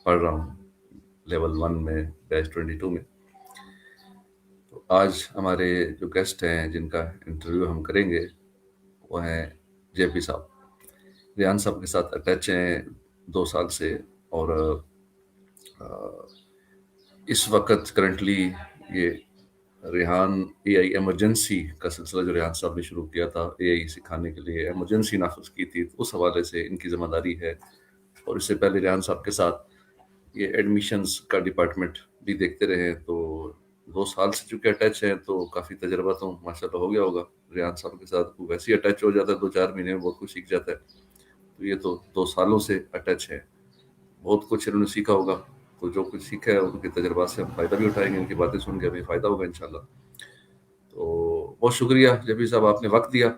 पढ़ रहा हूँ लेवल 1 में बैच 22 में। तो आज हमारे जो गेस्ट हैं जिनका इंटरव्यू हम करेंगे वो हैं जेपी साहब। रेहान साहब के साथ अटैच हैं 2 साल से। और इस वक्त करंटली ये रेहान एआई इमरजेंसी का सिलसिला जो रेहान साहब ने शुरू किया था एआई सिखाने के लिए, इमरजेंसी नाफिज की थी, तो उस हवाले से इनकी जिम्मेदारी है। और इससे पहले रेहान साहब के साथ ये एडमिशन्स का डिपार्टमेंट भी देखते रहे हैं। तो 2 साल से चूंकि अटैच हैं तो काफ़ी तजर्बा तो माशाल्लाह हो गया होगा। रेहान साहब के साथ वो वैसे ही अटैच हो जाता है, 2-4 महीने में बहुत कुछ सीख जाता है। तो ये तो 2 सालों से अटैच है, बहुत कुछ इन्होंने सीखा होगा। तो जो कुछ सीखा है उनके तजर्बा से हम फ़ायदा भी उठाएंगे, उनकी बातें सुन के हमें फ़ायदा होगा इंशाल्लाह। तो बहुत शुक्रिया जबी साहब, आपने वक्त दिया।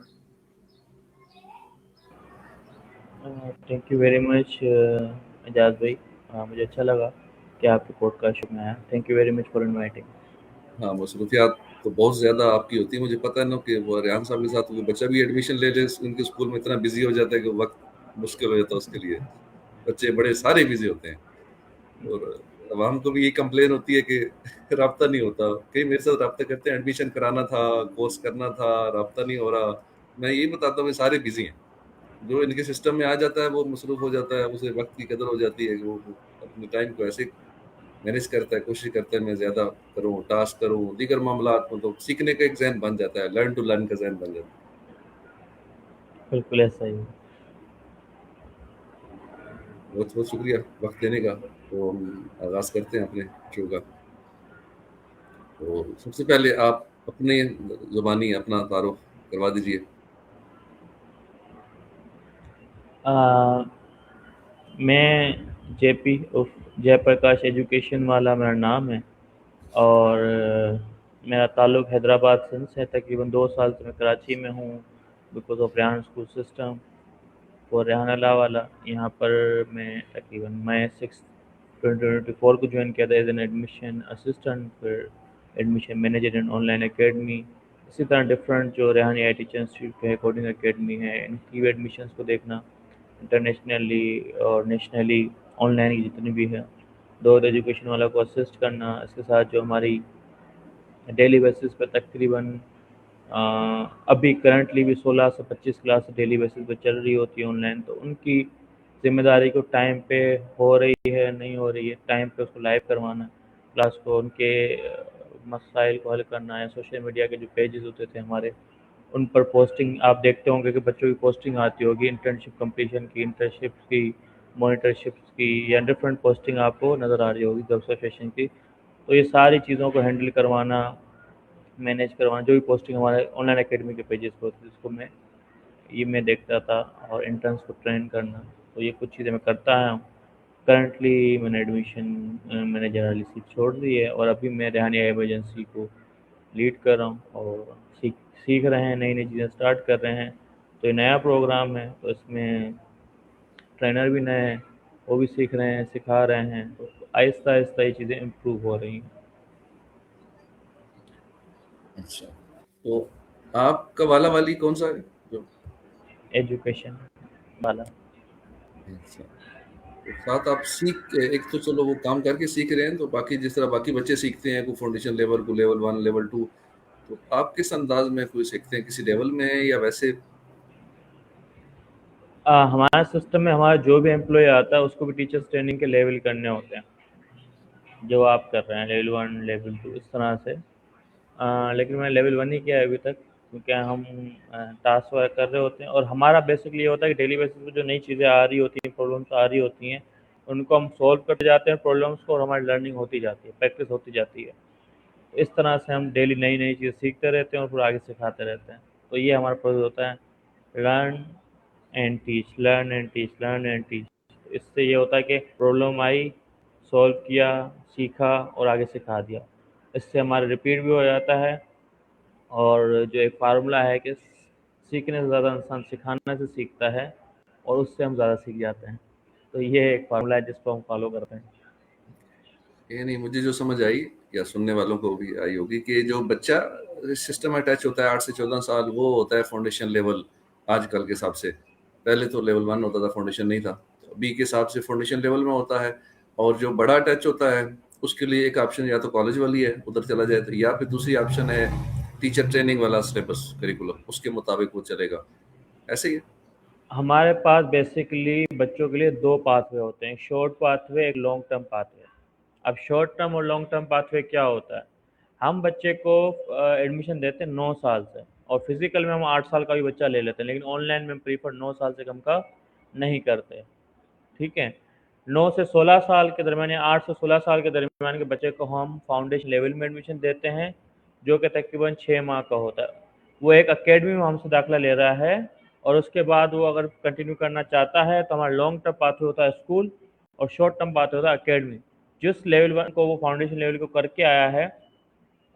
Thank you very much Ejaz भाई। मुझे अच्छा लगा कि आपके पॉडकास्ट में आया। Thank you very much for inviting. हाँ, मसरूफियात तो बहुत ज़्यादा आपकी होती है, मुझे पता है ना कि वो रेहान साहब के साथ वो बच्चा भी एडमिशन ले ले उनके स्कूल में इतना बिजी हो जाता है कि वक्त मुश्किल हो जाता है उसके लिए। बच्चे बड़े सारे बिजी होते हैं। और अब हमको भी ये कंप्लेन होती है कि राब्ता नहीं होता। कई मेरे साथ राब्ता करते हैं, एडमिशन कराना था, कोर्स करना था, राब्ता नहीं हो रहा। मैं यही बताता हूँ कि सारे बिजी हैं। जो इनके सिस्टम में आ जाता है वो मसरूफ हो जाता है, उसे वक्त की कदर हो जाती है कि वो अपने टाइम को ऐसे मैनेज करता है, कोशिश करता है मैं ज्यादा करूँ, टास्क करूँ, दीगर मामला तो सीखने का एक जहन बन जाता है, लर्न टू लर्न का जहन बन जाता बिल्कुल ऐसा ही। है। बहुत बहुत शुक्रिया वक्त देने का। तो हम आगाज करते हैं अपने शो का। तो सबसे पहले आप अपने जुबानी अपना तारुफ करवा दीजिए। अ, मैं जेपी उर्फ जयप्रकाश एजुकेशन वाला मेरा नाम है। और मेरा ताल्लुक़ हैदराबाद सिंध से है। तकरीबन 2 साल से मैं कराची में हूँ because of Rehan school system और रेहान अल्लाह वाला। यहाँ पर मैं तकरीबन मई 6 2024 को ज्वाइन किया था एज एन एडमिशन असिस्टेंट, फिर एडमिशन मैनेजर इन ऑनलाइन एकेडमी। इसी तरह डिफरेंट जो रेहान आई टीचर इंस्टीट्यूट है, कोडिंग एकेडमी है, इनकी भी एडमिशन्स को देखना इंटरनेशनली और नेशनली ऑनलाइन की जितनी भी है, दो एजुकेशन वाला को असिस्ट करना। इसके साथ जो हमारी डेली बेसिस पे तकरीबन अ, अभी करंटली भी 16 से 25 क्लास डेली बेसिस पे चल रही होती है ऑनलाइन। तो उनकी ज़िम्मेदारी को टाइम पे हो रही है नहीं हो रही है, टाइम पे उसको लाइव करवाना, क्लास को उनके मसाइल को हल करना है। सोशल मीडिया के जो पेजेस होते थे हमारे, उन पर पोस्टिंग आप देखते होंगे कि बच्चों की पोस्टिंग आती होगी इंटर्नशिप कंप्लीशन की, इंटर्नशिप की, मॉनिटरशिप्स की, या डिफरेंट पोस्टिंग आपको नज़र आ रही होगी जब सेशन की। तो ये सारी चीज़ों को हैंडल करवाना, मैनेज करवाना, जो भी पोस्टिंग हमारे ऑनलाइन एकेडमी के पेजेस पे होती है उसको मैं देखता था, और इंटर्न्स को ट्रेन करना। तो ये कुछ चीज़ें मैं करता आया हूँ। करंटली मैंने एडमिशन मैनेजर वाली सीट छोड़ दी है और अभी मैं रेहान एआई एजेंसी को लीड कर रहा हूँ और सीख सीख रहे हैं, नई नई चीज़ें स्टार्ट कर रहे हैं। तो ये नया प्रोग्राम है, तो इसमें ट्रेनर भी नए हैं, वो भी सीख रहे हैं, सिखा रहे हैं। तो आहिस्ता आहिस्ता ये चीज़ें इम्प्रूव हो रही हैं। अच्छा, तो आपका वाला वाली कौन सा है जो? एजुकेशन वाला। अच्छा, तो साथ आप सीख एक तो चलो वो काम करके सीख रहे हैं, तो बाकी जिस तरह बाकी बच्चे सीखते हैं को फाउंडेशन लेवल को लेवल 1 लेवल 2, तो आप किस अंदाज में कोई सीखते हैं, किसी लेवल में है या वैसे? हमारे सिस्टम में हमारा जो भी एम्प्लॉय आता है उसको भी टीचर्स ट्रेनिंग के लेवल करने होते हैं, जो आप कर रहे हैं लेवल 1 लेवल 2 इस तरह से। लेकिन मैंने लेवल 1 ही किया है अभी तक, क्योंकि हम टास्क वर्क कर रहे होते हैं और हमारा बेसिकली ये होता है कि डेली बेसिस पे जो नई चीज़ें आ रही होती हैं, प्रॉब्लम्स आ रही होती हैं, उनको हम सॉल्व करते जाते हैं प्रॉब्लम्स को, और हमारी लर्निंग होती जाती है, प्रैक्टिस होती जाती है। इस तरह से हम डेली नई नई चीज़ सीखते रहते हैं और फिर आगे सिखाते रहते हैं। तो ये हमारा प्रोसेस होता है, learn and teach, learn and teach, learn and teach. इससे ये होता है कि प्रॉब्लम आई, सॉल्व किया, सीखा और आगे सिखा दिया। इससे हमारा रिपीट भी हो जाता है। और जो एक फार्मूला है कि सीखने से ज़्यादा इंसान सिखाने से सीखता है, और उससे हम ज़्यादा सीख जाते हैं। तो ये एक फार्मूला है जिसको हम फॉलो करते हैं। ये नहीं, मुझे जो समझ आई या सुनने वालों को भी आई होगी कि जो बच्चा सिस्टम में अटैच होता है 8 से 14 साल, वो होता है फाउंडेशन लेवल आजकल के हिसाब से। पहले तो लेवल 1 होता था, फाउंडेशन नहीं था, तो अभी के हिसाब से फाउंडेशन लेवल में होता है। और जो बड़ा अटैच होता है उसके लिए एक ऑप्शन या तो कॉलेज वाली है, उधर चला जाए, तो या फिर दूसरी ऑप्शन है टीचर ट्रेनिंग वाला सिलेबस करिकुलम, उसके मुताबिक वो चलेगा। ऐसे ही है। हमारे पास बेसिकली बच्चों के लिए दो पाथवे होते हैं, एक शॉर्ट पाथवे, एक लॉन्ग टर्म पाथवे। अब शॉर्ट टर्म और लॉन्ग टर्म पाथवे क्या होता है, हम बच्चे को एडमिशन देते हैं 9 साल से, और फिजिकल में हम 8 साल का भी बच्चा ले लेते हैं, लेकिन ऑनलाइन में हम प्रीफर 9 साल से कम का नहीं करते। ठीक है, 9 से 16 साल के दरमियान या 8 से 16 साल के दरमियान के बच्चे को हम फाउंडेशन लेवल में एडमिशन देते हैं, जो कि तकरीबन 6 माह का होता है। वो एक अकेडमी में हमसे दाखिला ले रहा है, और उसके बाद वो अगर कंटिन्यू करना चाहता है तो हमारा लॉन्ग टर्म पाथवे होता है स्कूल, और शॉर्ट टर्म पाथवे होता है अकेडमी। जिस लेवल 1 को वो फाउंडेशन लेवल को करके आया है,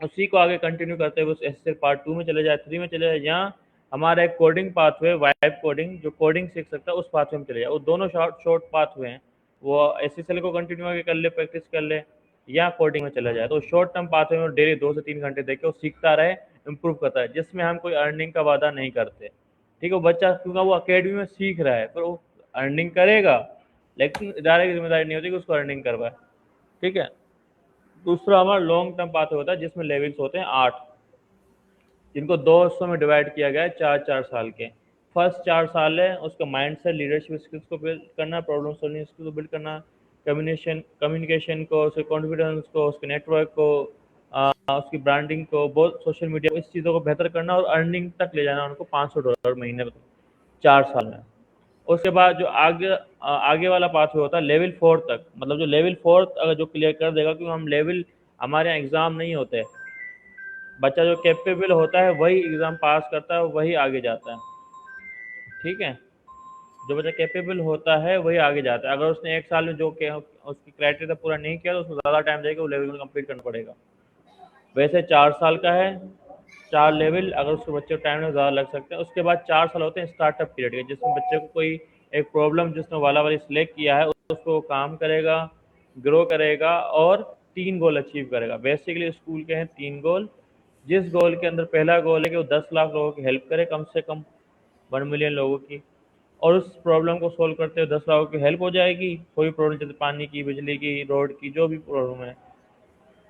उसी को आगे कंटिन्यू करते हुए एस एस पार्ट 2 में चले जाए, 3 में चले जाए, या हमारा एक कोडिंग पाथवे, वाइब कोडिंग, जो कोडिंग सीख सकता है उस पाथवे में चले जाए। वो दोनों शॉर्ट शॉर्ट पाथवे हैं, वो एस एस एल को कंटिन्यू आगे कर ले, प्रैक्टिस कर ले, या कोडिंग में चला जाए। तो शॉर्ट टर्म पाथवे में डेली 2 से 3 घंटे देके वो सीखता रहे, इम्प्रूव करता है, जिसमें हम कोई अर्निंग का वादा नहीं करते। ठीक है, वो बच्चा क्योंकि वो अकेडमी में सीख रहा है, पर वो अर्निंग करेगा, लेकिन इदारे की जिम्मेदारी नहीं होती कि उसको अर्निंग करवाए। ठीक है, दूसरा हमारा लॉन्ग टर्म पाथवे होता है, जिसमें लेवल्स होते हैं 8, जिनको दो हिस्सों में डिवाइड किया गया है, 4-4 साल के। फर्स्ट 4 साल है उसका माइंड सेट, लीडरशिप स्किल्स को बिल्ड करना, प्रॉब्लम सॉल्विंग स्किल्स को बिल्ड करना, कम्युनिकेशन कम्युनिकेशन को, उसके कॉन्फिडेंस को, उसके नेटवर्क को, उसकी ब्रांडिंग को, बहुत सोशल मीडिया, इस चीज़ों को बेहतर करना, और अर्निंग तक ले जाना उनको $500 महीने में, 4 साल में। उसके बाद जो आगे वाला पाथवे होता है लेवल 4 तक, मतलब जो लेवल 4 अगर जो क्लियर कर देगा, क्योंकि हम लेवल, हमारे यहाँ एग्ज़ाम नहीं होते, बच्चा जो कैपेबल होता है वही एग्ज़ाम पास करता है, वही आगे जाता है। ठीक है, जो बच्चा कैपेबल होता है वही आगे जाता है। अगर उसने 1 साल में जो उसकी क्राइटेरिया पूरा नहीं किया, तो उसको ज़्यादा टाइम देगा, वो लेवल में कंप्लीट करना पड़ेगा। वैसे 4 साल का है, 4 लेवल, अगर उसके बच्चे को टाइम में ज़्यादा लग सकते हैं। उसके बाद 4 साल होते हैं स्टार्टअप पीरियड के, जिसमें बच्चे को कोई एक प्रॉब्लम जिसने वाला वाली सिलेक्ट किया है, उसको काम करेगा, ग्रो करेगा, और 3 गोल अचीव करेगा। बेसिकली स्कूल के हैं 3 गोल, जिस गोल के अंदर पहला गोल है कि वो 10 लाख लोगों की हेल्प करे, कम से कम 1 मिलियन लोगों की, और उस प्रॉब्लम को सोल्व करते हुए 10 लोगों की हेल्प हो जाएगी। कोई प्रॉब्लम, जैसे पानी की, बिजली की, रोड की, जो भी प्रॉब्लम है।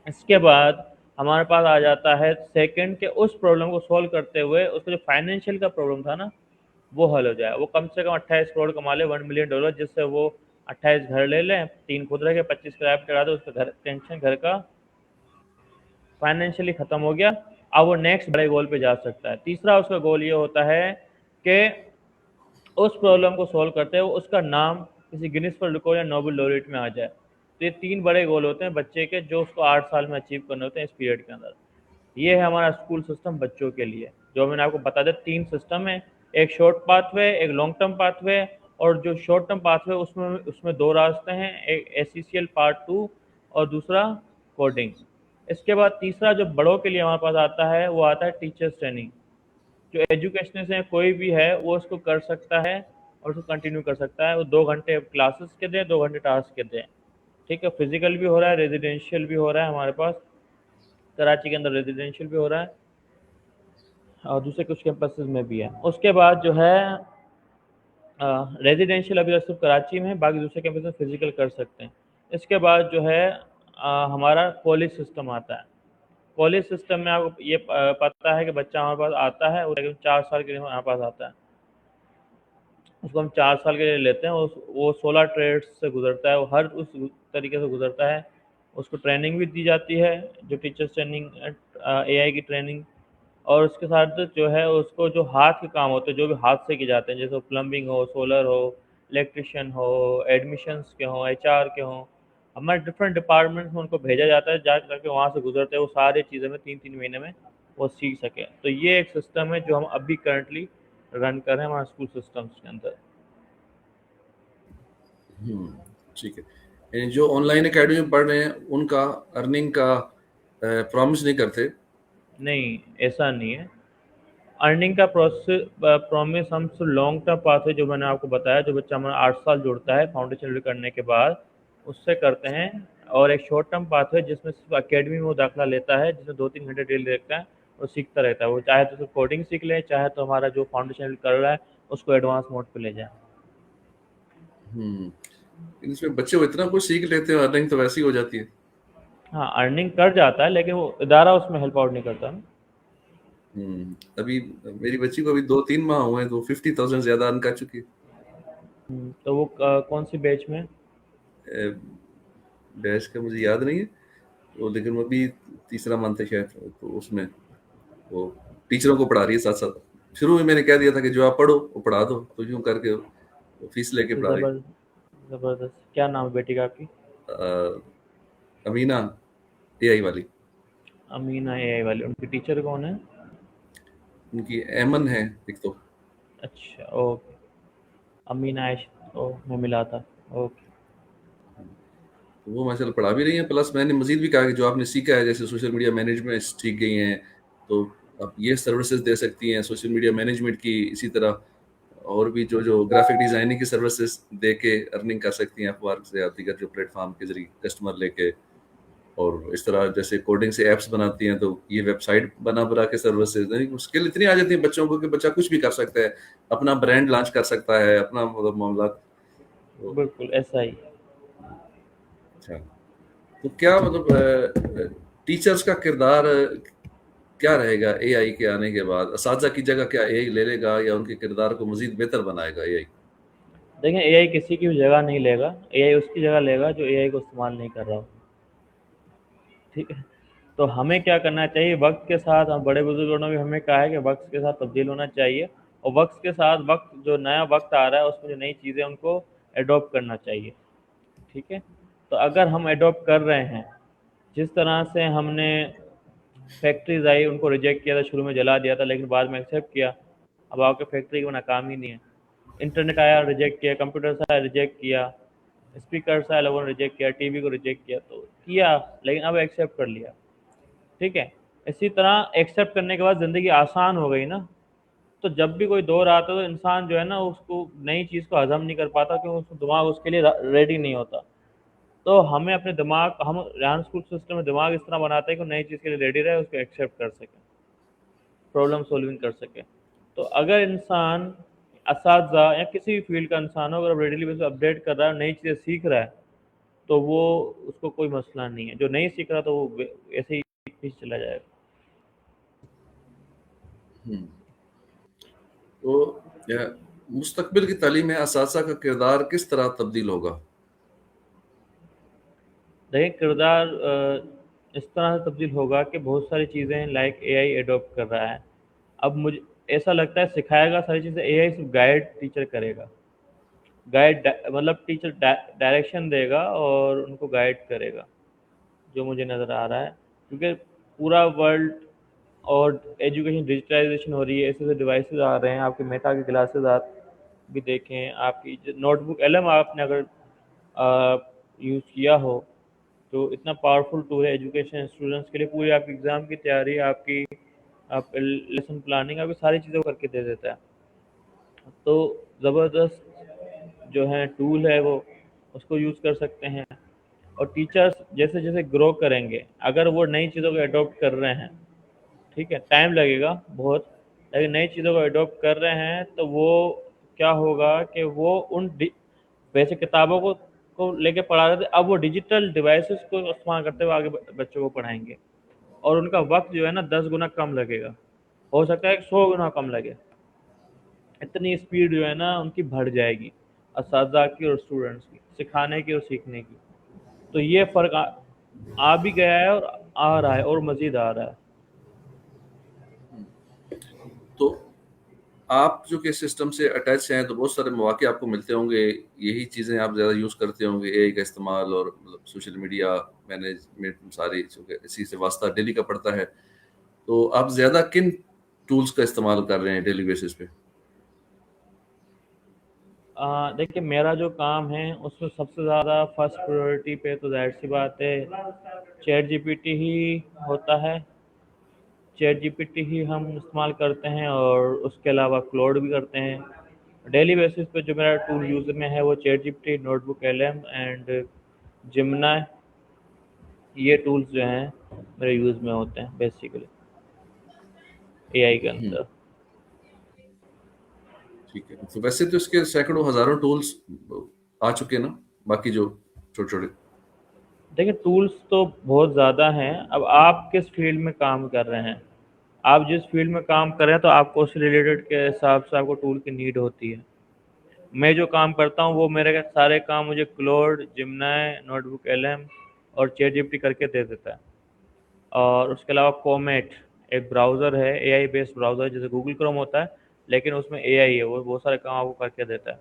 इसके बाद हमारे पास आ जाता है सेकंड, के उस प्रॉब्लम को सोल्व करते हुए उसका जो फाइनेंशियल का प्रॉब्लम था ना, वो हल हो जाए। वो कम से कम 28 करोड़ कमा ले, $1 मिलियन, जिससे वो 28 घर ले लें, 3 खुद रखे, 25 किराए पर चढ़ा दे, उसका घर टेंशन घर का फाइनेंशियली खत्म हो गया। अब वो नेक्स्ट बड़े गोल पे जा सकता है। तीसरा उसका गोल ये होता है कि उस प्रॉब्लम को सोल्व करते हुए उसका नाम किसी गिनीज वर्ल्ड रिकॉर्ड या नोबेल लॉरेट में आ जाए। तो ये 3 बड़े गोल होते हैं बच्चे के, जो उसको 8 साल में अचीव करने होते हैं इस पीरियड के अंदर। ये है हमारा स्कूल सिस्टम बच्चों के लिए, जो मैंने आपको बता दिया। 3 सिस्टम है, एक शॉर्ट पाथवे, एक लॉन्ग टर्म पाथवे, और जो शॉर्ट टर्म पाथवे उसमें उसमें 2 रास्ते हैं, एक एससीसीएल पार्ट 2 और दूसरा कोडिंग। इसके बाद तीसरा जो बड़ों के लिए हमारे पास आता है, वो आता है टीचर्स ट्रेनिंग। जो एजुकेशन से कोई भी है वो उसको कर सकता है, और उसको कंटिन्यू कर सकता है। वो 2 घंटे क्लासेस के दें, 2 घंटे टास्क के दें। ठीक है, फिजिकल भी हो रहा है, रेजिडेंशियल भी हो रहा है हमारे पास, कराची के अंदर रेजिडेंशियल भी हो रहा है, और दूसरे कुछ कैंपसेस में भी है। उसके बाद जो है रेजिडेंशियल अभी सिर्फ कराची में है, बाकी दूसरे कैंपस में फिजिकल कर सकते हैं। इसके बाद जो है हमारा कॉलेज सिस्टम आता है। कॉलेज सिस्टम में आपको ये पता है कि बच्चा हमारे पास आता है, वो 4 साल के लिए हमारे पास आता है, उसको हम 4 साल के लिए लेते हैं। वो 16 ट्रेड्स से गुजरता है, वो हर उस तरीके से गुजरता है। उसको ट्रेनिंग भी दी जाती है, जो टीचर्स ट्रेनिंग, एआई की ट्रेनिंग, और उसके साथ जो है उसको जो हाथ के काम होते हैं, जो भी हाथ से किए जाते हैं, जैसे प्लम्बिंग हो, सोलर हो, इलेक्ट्रिशियन हो, एडमिशन्स के हों, एचआर के हों, हमारे डिफरेंट डिपार्टमेंट्स में उनको भेजा जाता है, जा करके वहाँ से गुजरते हैं वो सारी चीज़ें में 3-3 महीने में वो सीख सकें। तो ये एक सिस्टम है जो हम अभी करंटली रन कर रहे हैं हमारे स्कूल सिस्टम्स के अंदर। ठीक है। यानी जो ऑनलाइन एकेडमी में पढ़ रहे हैं उनका अर्निंग का प्रॉमिस नहीं करते। नहीं, ऐसा नहीं है। अर्निंग का प्रोसेस प्रॉमिस हम सिर्फ लॉन्ग टर्म पाथवे, जो मैंने आपको बताया, जो बच्चा हमारा 8 साल जुड़ता है फाउंडेशन लेवल करने के बाद, उससे करते हैं। और एक शॉर्ट टर्म पाथवे जिसमें सिर्फ अकेडमी में वो दाखिला लेता है, जिसमें 2-3 घंटे डेली देखता है और सीखता रहता है। वो चाहे तो सिर्फ कोडिंग सीख ले, चाहे तो हमारा जो फाउंडेशन लेवल कर रहा है उसको एडवांस मोड पे ले जाए। हम्म इसमें बच्चे वो इतना कुछ सीख लेते हैं, अर्निंग तो वैसी हो जाती है। हाँ, अर्निंग कर जाता है, लेकिन वो इदारा उसमें हेल्प आउट नहीं करता ना। अभी मेरी बच्ची को अभी 2-3 माह हुए हैं तो 50,000 ज्यादा अर्न कर चुकी तो वो कौन सी बैच में? है। बैच का मुझे याद नहीं है वो, लेकिन वो भी तीसरा मंथ है शायद, तो उसमें वो टीचरों को पढ़ा रही है साथ साथ। शुरू में मैंने कह दिया था कि जो आप पढ़ो वो पढ़ा दो, तो यूं करके वो फीस लेके पढ़ा रही। जबरदस्त। क्या नाम है बेटी का आपकी? अ, अमीना, एआई वाली। अमीना एआई वाली, उनकी टीचर कौन है? उनकी एमन है एक तो। अच्छा, ओके। अमीना आयश, ओ मैं मिला था। ओके। तो वो माशाल्लाह पढ़ा भी रही हैं, प्लस मैंने मजीद भी कहा कि जो आपने सीखा है जैसे सोशल मीडिया मैनेजमेंट सीख गई हैं, तो आप ये सर्विसेज दे सकती हैं सोशल मीडिया मैनेजमेंट की। इसी तरह और भी जो जो ग्राफिक डिजाइनिंग की सर्विसेज दे के अर्निंग कर सकती हैं अपवर्क से या दीगर जो प्लेटफॉर्म के जरिए कस्टमर लेके। और इस तरह जैसे कोडिंग से एप्स बनाती हैं, तो ये वेबसाइट बना बना के सर्विसेज, यानी स्किल इतनी आ जाती है बच्चों को कि बच्चा कुछ भी कर सकता है, अपना ब्रांड लॉन्च कर सकता है, अपना मतलब मामला। तो बिल्कुल ऐसा ही। अच्छा, तो क्या मतलब टीचर्स का किरदार क्या रहेगा एआई के आने के बाद? असातिज़ा की जगह क्या एआई ले लेगा या उनके किरदार को मजीद बेहतर बनाएगा एआई? देखें, एआई किसी की भी जगह नहीं लेगा। एआई उसकी जगह लेगा जो एआई को इस्तेमाल नहीं कर रहा हो। ठीक है। तो हमें क्या करना चाहिए, वक्त के साथ, हम बड़े बुजुर्गों ने भी हमें कहा है कि वक्त के साथ तब्दील होना चाहिए। और वक्त के साथ, वक्त जो नया वक्त आ रहा है उसमें जो नई चीज़ें उनको एडॉप्ट करना चाहिए। ठीक है। तो अगर हम एडॉप्ट कर रहे हैं, जिस तरह से हमने फैक्ट्रीज आई उनको रिजेक्ट किया था, शुरू में जला दिया था, लेकिन बाद में एक्सेप्ट किया। अब आपके फैक्ट्री का नाकाम ही नहीं है। इंटरनेट आया, रिजेक्ट किया। कंप्यूटर आया, रिजेक्ट किया। स्पीकर आया, लोगों ने रिजेक्ट किया। टीवी को रिजेक्ट किया, तो किया, लेकिन अब एक्सेप्ट कर लिया। ठीक है। इसी तरह एक्सेप्ट करने के बाद ज़िंदगी आसान हो गई ना। तो जब भी कोई दौर आता है तो इंसान जो है ना उसको नई चीज़ को हज़म नहीं कर पाता, क्योंकि उसका दिमाग उसके लिए रेडी नहीं होता। तो हमें अपने दिमाग, हम रेहान स्कूल सिस्टम में दिमाग इस तरह बनाते हैं कि नई चीज़ के लिए रेडी रहे, उसको एक्सेप्ट कर सकें, प्रॉब्लम सॉल्विंग कर सकें। तो अगर इंसान असातिज़ा या किसी भी फील्ड का इंसान हो, अगर रेडिली बेसिस अपडेट कर रहा है, नई चीज़ें सीख रहा है, तो वो, उसको कोई मसला नहीं है। जो नहीं सीख रहा तो वो ऐसे ही पीछे चला जाएगा। हम्म, तो या मुस्तकबिल की तालीम में असातिज़ा का किरदार किस तरह तब्दील होगा? देखिए, किरदार इस तरह से तब्दील होगा कि बहुत सारी चीज़ें लाइक एआई एडॉप्ट कर रहा है। अब मुझे ऐसा लगता है सिखाएगा सारी चीज़ें एआई, सिर्फ गाइड टीचर करेगा। गाइड मतलब टीचर डायरेक्शन देगा और उनको गाइड करेगा, जो मुझे नज़र आ रहा है। क्योंकि पूरा वर्ल्ड और एजुकेशन डिजिटलाइजेशन हो रही है, ऐसे ऐसे डिवाइसेस आ रहे हैं। आपके मेटा के ग्लासेस आप भी देखें, आपकी नोटबुक एलएम आपने अगर यूज़ किया हो, तो इतना पावरफुल टूल है एजुकेशन स्टूडेंट्स के लिए। पूरी आपकी एग्ज़ाम की तैयारी, आपकी आप लेसन प्लानिंग, आपकी सारी चीज़ें करके दे देता है। तो ज़बरदस्त जो है टूल है वो, उसको यूज़ कर सकते हैं। और टीचर्स जैसे जैसे ग्रो करेंगे, अगर वो नई चीज़ों को अडॉप्ट कर रहे हैं, ठीक है, टाइम लगेगा बहुत, लेकिन नई चीज़ों को अडॉप्ट कर रहे हैं, तो वो क्या होगा कि वो वैसे किताबों को लेके पढ़ा रहे थे, अब वो डिजिटल डिवाइसेस को इस्तेमाल करते हुए आगे बच्चों को पढ़ाएंगे। और उनका वक्त जो है ना 10 गुना कम लगेगा, हो सकता है कि 100 गुना कम लगे। इतनी स्पीड जो है ना उनकी बढ़ जाएगी, असातिज़ा की और स्टूडेंट्स की, सिखाने की और सीखने की। तो ये फ़र्क आ भी गया है और आ रहा है और मज़ीद आ रहा है। तो आप जो कि सिस्टम से अटैच हैं तो बहुत सारे मौके आपको मिलते होंगे, यही चीज़ें आप ज़्यादा यूज़ करते होंगे एआई का इस्तेमाल, और मतलब सोशल मीडिया मैनेजमेंट सारी चूँकि इसी से वास्ता डेली का पड़ता है, तो आप ज़्यादा किन टूल्स का इस्तेमाल कर रहे हैं डेली बेसिस पे? देखिए, मेरा जो काम है उसमें सबसे ज़्यादा फर्स्ट प्रायोरिटी पे तो ज़ाहिर सी बात है चैट जीपीटी ही होता है। चैट जीपीटी ही हम इस्तेमाल करते हैं, और उसके अलावा क्लाउड भी करते हैं। डेली बेसिस पे जो मेरा टूल यूज़ में है वो ChatGPT, NotebookLM and Gemini, ये टूल्स जो हैं मेरे यूज़ में होते हैं बेसिकली एआई के हम्म, अंदर। ठीक है। तो वैसे तो इसके सैकड़ों हजारों टूल्स आ चुके हैं ना बाकी जो छोटे छोटे। देखिए टूल्स तो बहुत ज़्यादा हैं, अब आप किस फील्ड में काम कर रहे हैं। आप जिस फील्ड में काम कर रहे हैं तो आपको उससे रिलेटेड के हिसाब से आपको टूल की नीड होती है। मैं जो काम करता हूँ वो मेरे सारे काम मुझे क्लोड, जिमनाई, नोटबुक एलएम और चैट जीपीटी करके दे देता है। और उसके अलावा कोमेट एक ब्राउज़र है, एआई बेस्ड ब्राउज़र जैसे गूगल क्रोम होता है, लेकिन उसमें एआई है, वो बहुत सारे काम आपको करके देता है।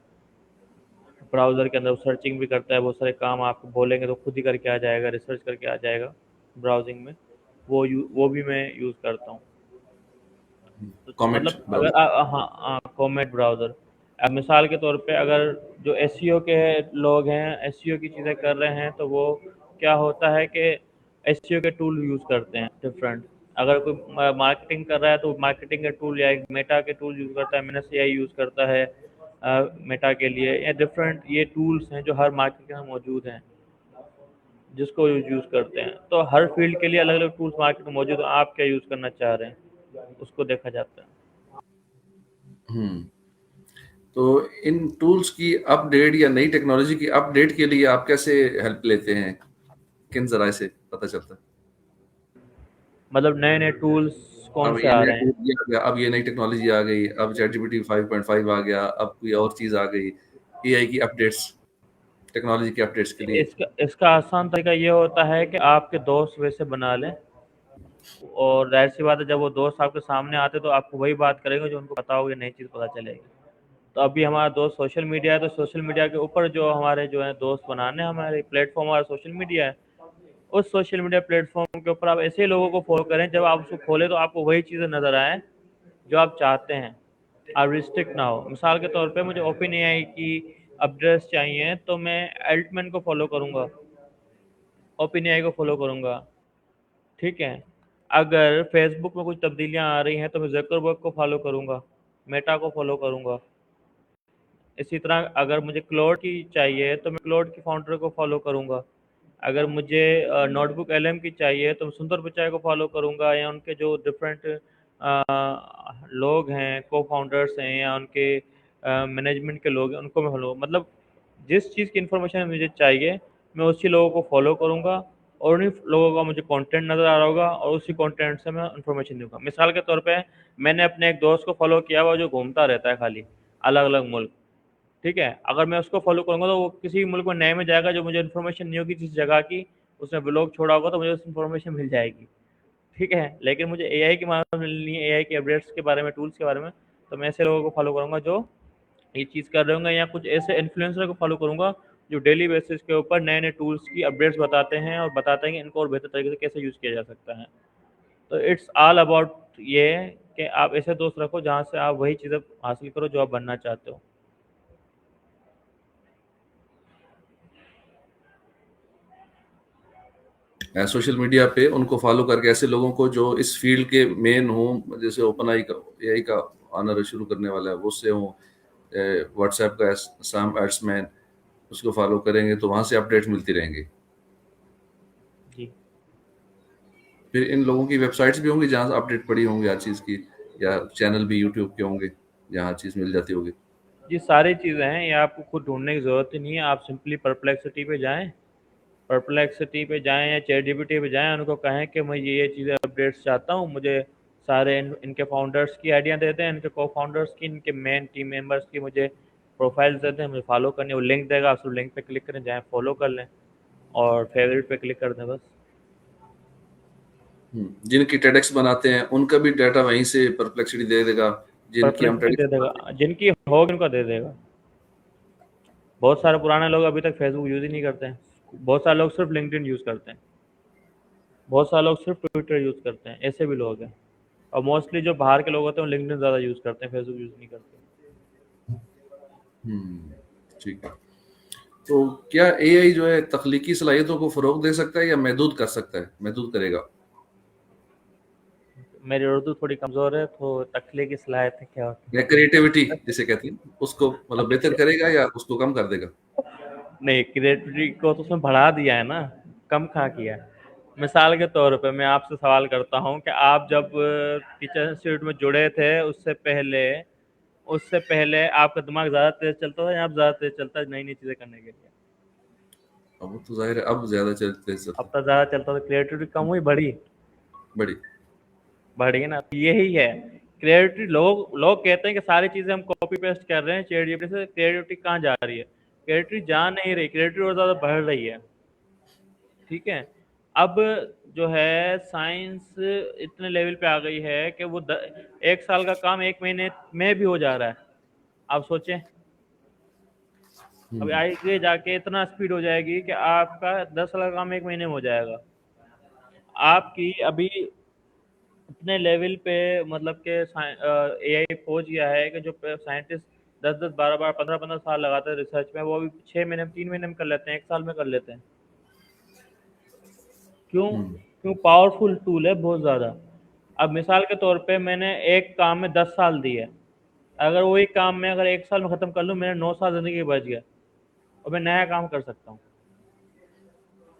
ब्राउज़र के अंदर सर्चिंग भी करता है, बहुत सारे काम आपको बोलेंगे तो खुद ही करके आ जाएगा, रिसर्च करके आ जाएगा ब्राउजिंग में। वो भी मैं यूज़ करता हूँ। तो कॉमेट मतलब अगर ब्राउजर। हाँ हाँ, कॉमेट ब्राउज़र। अब मिसाल के तौर पे अगर जो एसईओ के लोग हैं, एसईओ की चीज़ें कर रहे हैं, तो वो क्या होता है कि एसईओ के टूल यूज़ करते हैं डिफरेंट। अगर कोई मार्केटिंग कर रहा है तो मार्केटिंग के टूल या मेटा के टूल यूज़ करता है, मिनस एआई यूज़ करता है मेटा के लिए, या डिफरेंट ये टूल्स हैं जो हर मार्केट के अंदर मौजूद हैं, जिसको यूज़ करते हैं। तो हर फील्ड के लिए अलग अलग टूल्स मार्केट में मौजूद हैं। आप क्या यूज़ करना चाह रहे हैं उसको देखा जाता है। हम्म। तो इन टूल्स की अपडेट या नई टेक्नोलॉजी की अपडेट के लिए आप कैसे हेल्प लेते हैं, किन जराए से पता चलता है? मतलब नए नए टूल्स कौन अब से ये आ नया रहे टूल हैं। ये आ गया, अब ये नई टेक्नोलॉजी आ गई, अब चैट जीपीटी 5.5 आ गया, अब कोई और चीज आ गई, एआई की अपडेट्स, टेक्नोलॉजी की अपडेट्स के लिए। इसका इसका आसान तरीका ये होता है कि आपके दोस्त वैसे बना लें, और जाहिर सी बात है जब वो दोस्त आपके सामने आते तो आपको वही बात करेंगे जो उनको पता होगी, नई चीज़ पता चलेगी। तो अभी हमारा दोस्त सोशल मीडिया है, तो सोशल मीडिया के ऊपर जो हमारे जो है दोस्त बनाने, हमारे प्लेटफॉर्म हमारा सोशल मीडिया है। उस सोशल मीडिया प्लेटफॉर्म के ऊपर आप ऐसे लोगों को फॉलो करें, जब आप उसको खोलें तो आपको वही चीज़ें नज़र आए जो आप चाहते हैं। आप रिस्ट्रिक्ट ना हो। मिसाल के तौर पे मुझे ओपन एआई की अपडेट्स चाहिए तो मैं एल्टमैन को फॉलो करूंगा, ओपन एआई को फॉलो करूंगा। ठीक है। अगर फेसबुक में कुछ तब्दीलियां आ रही हैं तो मैं जकरबर्ग को फॉलो करूंगा, मेटा को फॉलो करूंगा। इसी तरह अगर मुझे क्लोड की चाहिए तो मैं क्लोड की फाउंडर को फॉलो करूंगा। अगर मुझे नोटबुक एलएम की चाहिए तो मैं सुंदर पिचाई को फॉलो करूंगा, या उनके जो डिफरेंट लोग हैं, को फाउंडर्स हैं, या उनके मैनेजमेंट के लोग हैं, उनको मैं फॉलो, मतलब जिस चीज़ की इन्फॉर्मेशन मुझे चाहिए मैं उसी लोगों को फॉलो करूंगा, और उन्हीं लोगों का मुझे कंटेंट नज़र आ रहा होगा और उसी कंटेंट से मैं इन्फॉर्मेशन दूंगा। मिसाल के तौर पे मैंने अपने एक दोस्त को फॉलो किया हुआ जो घूमता रहता है खाली अलग अलग मुल्क। ठीक है, अगर मैं उसको फॉलो करूंगा तो वो किसी मुल्क में नए में जाएगा, जो मुझे इन्फॉर्मेशन नहीं होगी जिस जगह की, उसने ब्लॉग छोड़ा होगा तो मुझे उस इन्फॉर्मेशन मिल जाएगी। ठीक है, लेकिन मुझे एआई की मालूम मिलनी है, एआई के अपडेट्स के बारे में, टूल्स के बारे में, तो मैं ऐसे लोगों को फॉलो करूंगा जो ये चीज़ कर रहे होंगे, या कुछ ऐसे इन्फ्लुएंसर को फॉलो करूंगा जो डेली बेसिस के ऊपर नए नए टूल्स की अपडेट्स बताते हैं और बताते हैं कि इनको और बेहतर तरीके से कैसे यूज़ किया जा सकता है। तो इट्स ऑल अबाउट ये कि आप ऐसे दोस्त रखो जहाँ से आप वही चीज़ें हासिल करो जो आप बनना चाहते हो। सोशल मीडिया पे उनको फॉलो करके ऐसे लोगों को जो इस फील्ड के मेन हों, जैसे ओपन आई का एआई का आना शुरू करने वाला है वो से हों, व्हाट्सएप का सैम एड्समैन, उसको फॉलो करेंगे तो वहां से अपडेट्स मिलती रहेंगी। जी। फिर इन लोगों की वेबसाइट्स भी होंगी जहाँ अपडेट पड़ी होंगी हर चीज़ की, या चैनल भी यूट्यूब के होंगे जहाँ हर चीज़ मिल जाती होगी। ये सारी चीज़ें हैं, ये आपको खुद ढूँढने की ज़रूरत ही नहीं है। आप सिंपली परप्लेक्सिटी पे जाएँ, परप्लेक्सिटी पे जाएँ या चैटजीपीटी पे जाएँ, उनको कहें कि मैं ये चीज़ें अपडेट्स चाहता हूँ, मुझे सारे इनके फाउंडर्स की आइडिया दे दें, इनके को-फाउंडर्स की, इनके मेन टीम मेंबर्स की मुझे प्रोफाइल्स दे दें, मुझे फॉलो करनी है। वो लिंक देगा, आप सिर्फ लिंक पे क्लिक करें, जाएँ फॉलो कर लें और फेवरेट पे क्लिक कर दें बस। जिनकी टेडेक्स बनाते हैं उनका भी डाटा वहीं से परप्लेक्सिटी दे देगा, जिनकी हम परप्लेक्सिटी टेडेक्स दे देगा, बनाते जिनकी होगी उनका दे देगा। बहुत सारे पुराने लोग अभी तक फेसबुक यूज़ ही नहीं करते हैं। बहुत सारे लोग सिर्फ लिंक्डइन यूज़ करते हैं। बहुत सारे लोग सिर्फ ट्विटर यूज़ करते हैं, ऐसे भी लोग हैं। और मोस्टली जो बाहर के लोग होते हैं वो लिंक्डइन ज़्यादा यूज़ करते हैं, फेसबुक यूज़ नहीं करते। हैं। ठीक है। तो क्या एआई जो है तख्लीकी सलाहियतों को फरोग दे सकता है या महदूद कर सकता है, महदूद करेगा? मेरी उर्दू थोड़ी कमज़ोर है, तो तख्लीकी सलाहियतें क्या होती या क्रिएटिविटी जिसे कहते हैं उसको हैं। मतलब बेहतर करेगा या उसको कम कर देगा? नहीं, क्रिएटिविटी को तो उसमें बढ़ा दिया है ना, कम कहाँ किया है। मिसाल के तौर पे मैं आपसे सवाल करता हूँ कि आप जब टीचर इंस्टीट्यूट में जुड़े थे उससे पहले आपका दिमाग ज़्यादा तेज़ चलता था या अब ज़्यादा तेज़ चलता है नई नई चीज़ें करने के लिए? अब वो तो जाहिर है अब ज्यादा चलते अब तो ज़्यादा चलता, तो क्रिएटिविटी कम हुई, बढ़ी? बड़ी। बढ़ी ना, यही है। क्रिएटिविटी, लोग लोग कहते हैं कि सारी चीज़ें हम कॉपी पेस्ट कर रहे हैं चैट जीपीटी से, क्रिएटिविटी कहाँ जा रही है? क्रिएटिविटी जा नहीं रही, क्रिएटिविटी और ज़्यादा बढ़ रही है। ठीक है? अब जो है साइंस इतने लेवल पे आ गई है कि वो 1 साल का काम 1 महीने में भी हो जा रहा है। आप सोचें, अब हम्म आगे जाके इतना स्पीड हो जाएगी कि आपका 10 साल का काम 1 महीने में हो जाएगा। आपकी अभी इतने लेवल पे, मतलब कि एआई पहुंच गया है कि जो साइंटिस्ट 10-10, 12-12, 15-15 साल लगाते हैं रिसर्च में, वो अभी 6 महीने में, 3 महीने में कर लेते हैं, 1 साल में कर लेते हैं। क्यों? हम्म क्यों? पावरफुल टूल है बहुत ज़्यादा। अब मिसाल के तौर पे मैंने एक काम में 10 साल दिए, अगर वही काम मैं अगर 1 साल में ख़त्म कर लूँ, मेरे 9 साल ज़िंदगी बच गया और मैं नया काम कर सकता हूँ।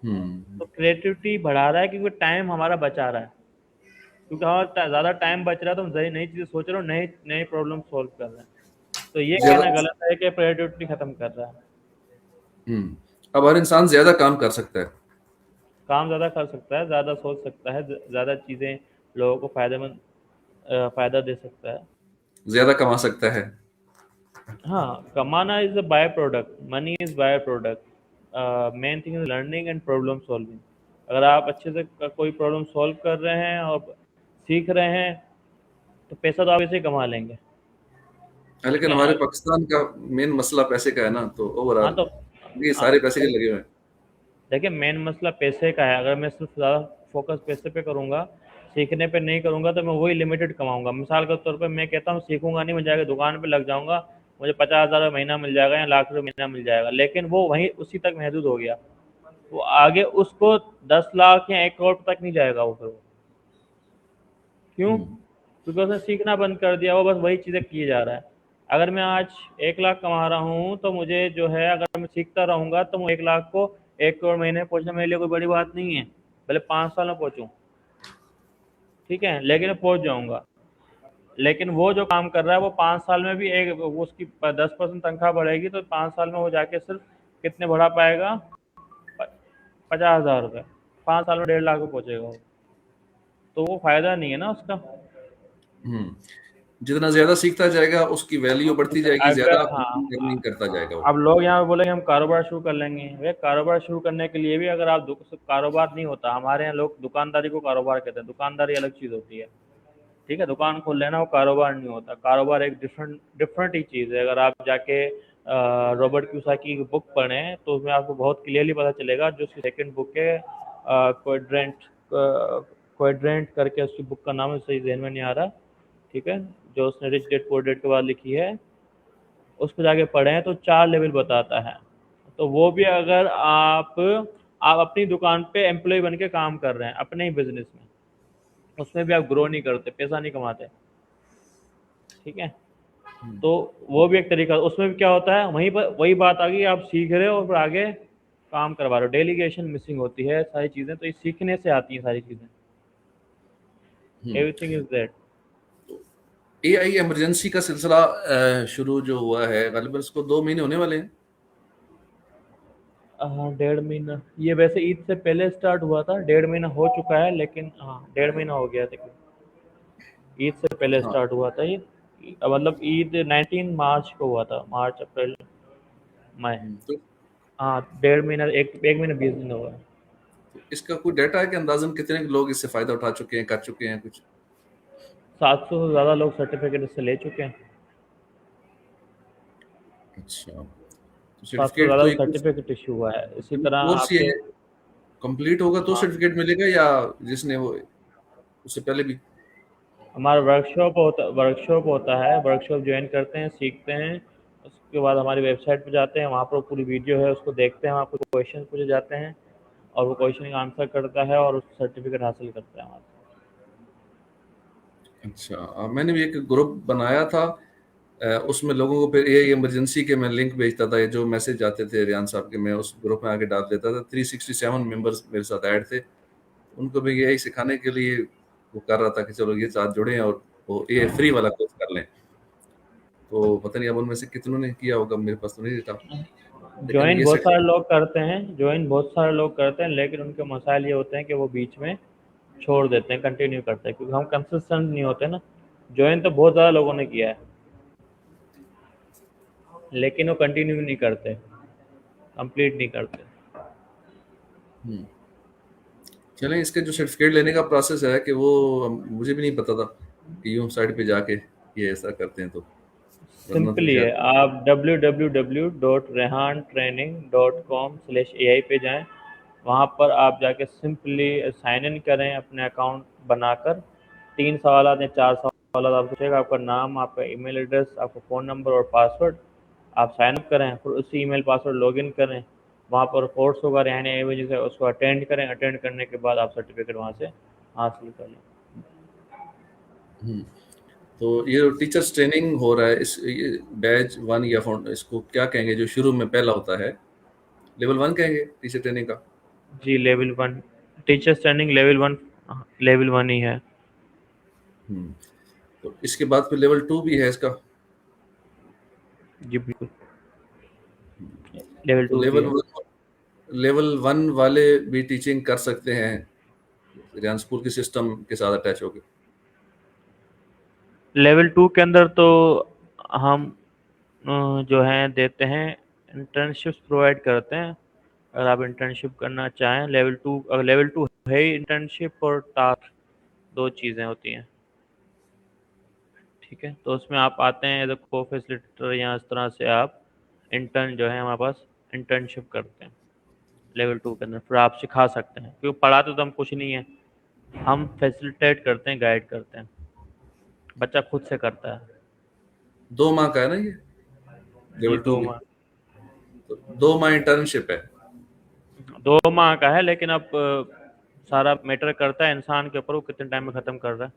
हम्म तो क्रिएटिविटी बढ़ा रहा है क्योंकि टाइम हमारा बचा रहा है, क्योंकि हमारा ज़्यादा टाइम बच रहा है तो हम नई नई चीज़ें सोच रहे हो, नई नई प्रॉब्लम सॉल्व कर रहे हैं। तो ये ज्यादा। कहना गलत है कि क्रिएटिविटी खत्म कर रहा है। अब हर इंसान ज्यादा काम कर सकता है, काम ज़्यादा कर सकता है, ज़्यादा सोच सकता है, ज़्यादा चीज़ें लोगों को फायदेमंद, फ़ायदा दे सकता है। ज्यादा कमा सकता है। हाँ, कमाना is a by product, money is by product. Main thing is learning and problem solving. अगर आप अच्छे से कोई प्रॉब्लम सॉल्व कर रहे हैं और सीख रहे हैं, तो पैसा तो आप ऐसे ही कमा लेंगे। ठीक लेकिन है? हमारे पाकिस्तान का मेन मसला पैसे का है ना, तो हाँ, ओवरऑल तो ये हाँ, सारे पैसे के लगे हुए हैं। देखिए मेन मसला पैसे का है। अगर मैं सिर्फ ज़्यादा फोकस पैसे पे करूँगा, सीखने पे नहीं करूँगा, तो मैं वही लिमिटेड कमाऊँगा। मिसाल के तौर पे मैं कहता हूँ सीखूँगा नहीं, मैं जाके दुकान पे लग जाऊँगा, मुझे 50,000 महीना मिल जाएगा या लाख रुपये महीना मिल जाएगा, लेकिन वो वहीं उसी तक महदूद हो गया। वो आगे उसको 10 लाख या 1 करोड़ तक नहीं जाएगा वो, फिर वो। क्यों? हम्म क्योंकि उसने सीखना बंद कर दिया, वो बस वही चीज़ें किए जा रहा है। अगर मैं आज 1 लाख कमा रहा हूँ, तो मुझे जो है, अगर मैं सीखता रहूँगा, तो मैं 1 लाख को 1 करोड़ महीने में पहुँचना मेरे लिए कोई बड़ी बात नहीं है। भले 5 साल में पहुँचूँ, ठीक है? लेकिन मैं पहुँच जाऊँगा। लेकिन वो जो काम कर रहा है, वो 5 साल में भी एक वो उसकी 10% तनख्वाह बढ़ेगी, तो 5 साल में वो जाके सिर्फ कितने बढ़ा पाएगा? 50,000 रुपये। 5 साल में 1.5 लाख पे पहुँचेगा वो। तो वो फ़ायदा नहीं है ना उसका। हम्म जितना ज्यादा सीखता जाएगा उसकी वैल्यू बढ़ती जाएगी, ज्यादा अगर अर्निंग करता जाएगा वो। अब लोग यहाँ पे बोलेंगे हम कारोबार शुरू कर लेंगे। वे कारोबार शुरू करने के लिए भी, अगर आप कारोबार नहीं होता, हमारे यहाँ लोग दुकानदारी को कारोबार कहते हैं। दुकानदारी अलग चीज़ होती है, ठीक है? दुकान खोल लेना वो कारोबार नहीं होता। कारोबार एक डिफरेंट डिफरेंट ही चीज़ है। अगर आप जाके रॉबर्ट क्यूसाकी की बुक पढ़ें, तो उसमें आपको बहुत क्लियरली पता चलेगा। जो उसकी सेकंड बुक है, क्वाड्रेंट क्वाड्रेंट करके उसकी बुक का नाम है, सही ज़हन में नहीं आ रहा, ठीक है? जो उसने रिच डैड पुअर डैड के बाद लिखी है, उसको जाके पढ़ें तो 4 लेवल बताता है। तो वो भी, अगर आप अपनी दुकान पे एम्प्लॉय बन के काम कर रहे हैं अपने ही बिजनेस में, उसमें भी आप ग्रो नहीं करते, पैसा नहीं कमाते, ठीक है? तो वो भी एक तरीका। उसमें भी क्या होता है, वहीं पर वही बात आ गई, आप सीख रहे हो और फिर आगे काम करवा रहे हो। डेलीगेशन मिसिंग होती है, सारी चीज़ें तो ये सीखने से आती हैं सारी चीज़ें। Hmm everything is that. AI emergency का सिलसिला शुरू जो हुआ है, गालिबन इसको 2 महीने होने वाले हैं। 1.5 महीना, ये वैसे ईद से पहले स्टार्ट हुआ था, 1.5 महीना हो चुका है, लेकिन हाँ 1.5 महीना हो गया था। ईद से पहले हाँ। स्टार्ट हुआ था ये। मतलब ईद 19 मार्च को हुआ था, मार्च अप्रैल मई। तो हाँ, 1.5 महीना, एक महीना 20 दिन हुआ है। इसका कोई डाटा है कि अंदाजन कितने लोग इससे फायदा उठा चुके हैं, कर चुके हैं कुछ? 700 से ज़्यादा लोग सर्टिफिकेट इससे ले चुके हैं। अच्छा, तो 700 से सर्टिफिकेट तो ज़्यादा एक सर्टिफिकेट इश्यू हुआ है। इसी तरह कोर्स ये आपके, कंप्लीट होगा तो हाँ, सर्टिफिकेट मिलेगा, या जिसने वो उससे पहले भी? हमारा वर्कशॉप होता है। वर्कशॉप ज्वाइन करते हैं, सीखते हैं। उसके बाद हमारी वेबसाइट पे जाते हैं, वहाँ पर पूरी वीडियो है, उसको देखते हैं, वहाँ पर क्वेश्चन पूछे जाते हैं और वो क्वेश्चन का आंसर करता है और उस सर्टिफिकेट हासिल करता है वहाँ से। अच्छा, मैंने भी एक ग्रुप बनाया था। उसमें लोगों को फिर ये इमरजेंसी के मैं लिंक भेजता था, ये जो मैसेज आते थे रियान साहब के, मैं उस ग्रुप में आके डाल देता था। 367 मेंबर्स मेरे साथ ऐड थे। उनको भी यही सिखाने के लिए वो कर रहा था कि चलो ये साथ जुड़े और वो ये फ्री वाला कोर्स कर लें। तो पता नहीं अब उनमें से कितनों ने किया होगा, मेरे पास तो नहीं था। लेकिन ये ज्वाइन बहुत सारे लोग करते हैं, लेकिन उनके मसाइल ये होते हैं कि वो बीच में छोड़ देते हैं, कंटिन्यू करते हैं, क्योंकि हम कंसिस्टेंट नहीं होते ना। ज्वाइन तो बहुत ज़्यादा लोगों ने किया है, लेकिन वो कंटिन्यू नहीं करते, कंप्लीट नहीं करते। हम्म। चलें, इसके जो सर्टिफिकेट लेने का प्रोसेस है कि वो मुझे भी नहीं पता था कि यूं साइट पे जाके ये ऐसा करते हैं, तो वरना तो सिंपली है, शायद। आप www.rehantraining.com/ai पे जाएं। वहाँ पर आप जाके सिंपली साइन इन करें अपने अकाउंट बनाकर। 3 सवालात या 4 सवालात आपको पूछेगा, आपका नाम, आपका ईमेल एड्रेस, आपका फ़ोन नंबर और पासवर्ड। आप साइन अप करें, फिर उसी ईमेल पासवर्ड लॉगिन करें। वहाँ पर कोर्स होगा रेहान एआई वजह से, उसको अटेंड करें। अटेंड करने के बाद आप सर्टिफिकेट वहाँ से हासिल कर लें। हम्म। तो ये जो टीचर्स ट्रेनिंग हो रहा है, इस ये बैच वन या इसको क्या कहेंगे, जो शुरू में पहला होता है, लेवल वन कहेंगे टीचर ट्रेनिंग का? जी, लेवल 1 टीचर्स ट्रेनिंग लेवल 1 ही है। हम्म। तो इसके बाद फिर लेवल टू भी है इसका? जी बिल्कुल, लेवल तो 2 भी है। लेवल वन वाले भी टीचिंग कर सकते हैं रियान स्कूल के सिस्टम के साथ अटैच होकर? लेवल 2 के अंदर तो हम जो है देते हैं, इंटर्नशिप्स प्रोवाइड करते हैं। अगर आप इंटर्नशिप करना चाहें, लेवल 2 है ही इंटर्नशिप और टास्क, 2 चीज़ें होती हैं। ठीक है, तो उसमें आप आते हैं एज अ को फैसिलिटेटर, या इस तरह से आप इंटर्न जो है हमारे पास इंटर्नशिप करते हैं लेवल 2 के अंदर। फिर आप सिखा सकते हैं, क्योंकि पढ़ाते तो हम कुछ नहीं है, हम फैसिलिटेट करते हैं, गाइड करते हैं, बच्चा खुद से करता है। 2 माह का है ना ये जी लेवल टू दो भी? माह तो 2 माह इंटर्नशिप है। 2 माह का है, लेकिन अब सारा मैटर करता है इंसान के ऊपर, वो कितने टाइम में ख़त्म कर रहा है।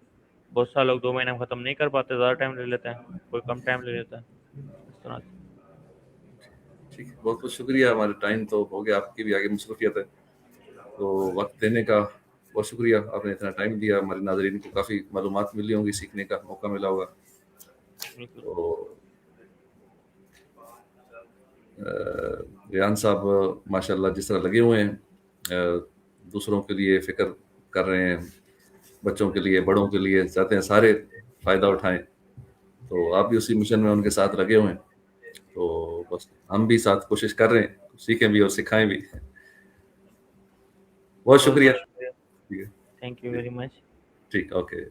बहुत सारे लोग 2 महीने में ख़त्म नहीं कर पाते, ज़्यादा टाइम ले लेते हैं, कोई कम टाइम ले लेता है, इस तरह से। ठीक है, बहुत बहुत शुक्रिया। हमारे टाइम तो हो गया, आपकी भी आगे मसरूफियत है, तो वक्त देने का बहुत शुक्रिया। आपने इतना टाइम दिया, हमारे नाज़रीन को काफ़ी मालूमात मिली होंगी, सीखने का मौका मिला होगा। बिल्कुल। तो रेहान साहब माशाल्लाह जिस तरह लगे हुए हैं, दूसरों के लिए फ़िक्र कर रहे हैं, बच्चों के लिए, बड़ों के लिए, चाहते हैं सारे फ़ायदा उठाएं। तो आप भी उसी मिशन में उनके साथ लगे हुए हैं। तो बस हम भी साथ कोशिश कर रहे हैं, सीखें भी और सिखाएं भी। बहुत बहुत शुक्रिया। बहुत शुक्रिया। ठीक है। थैंक यू जी, वेरी मच। ठीक, ओके।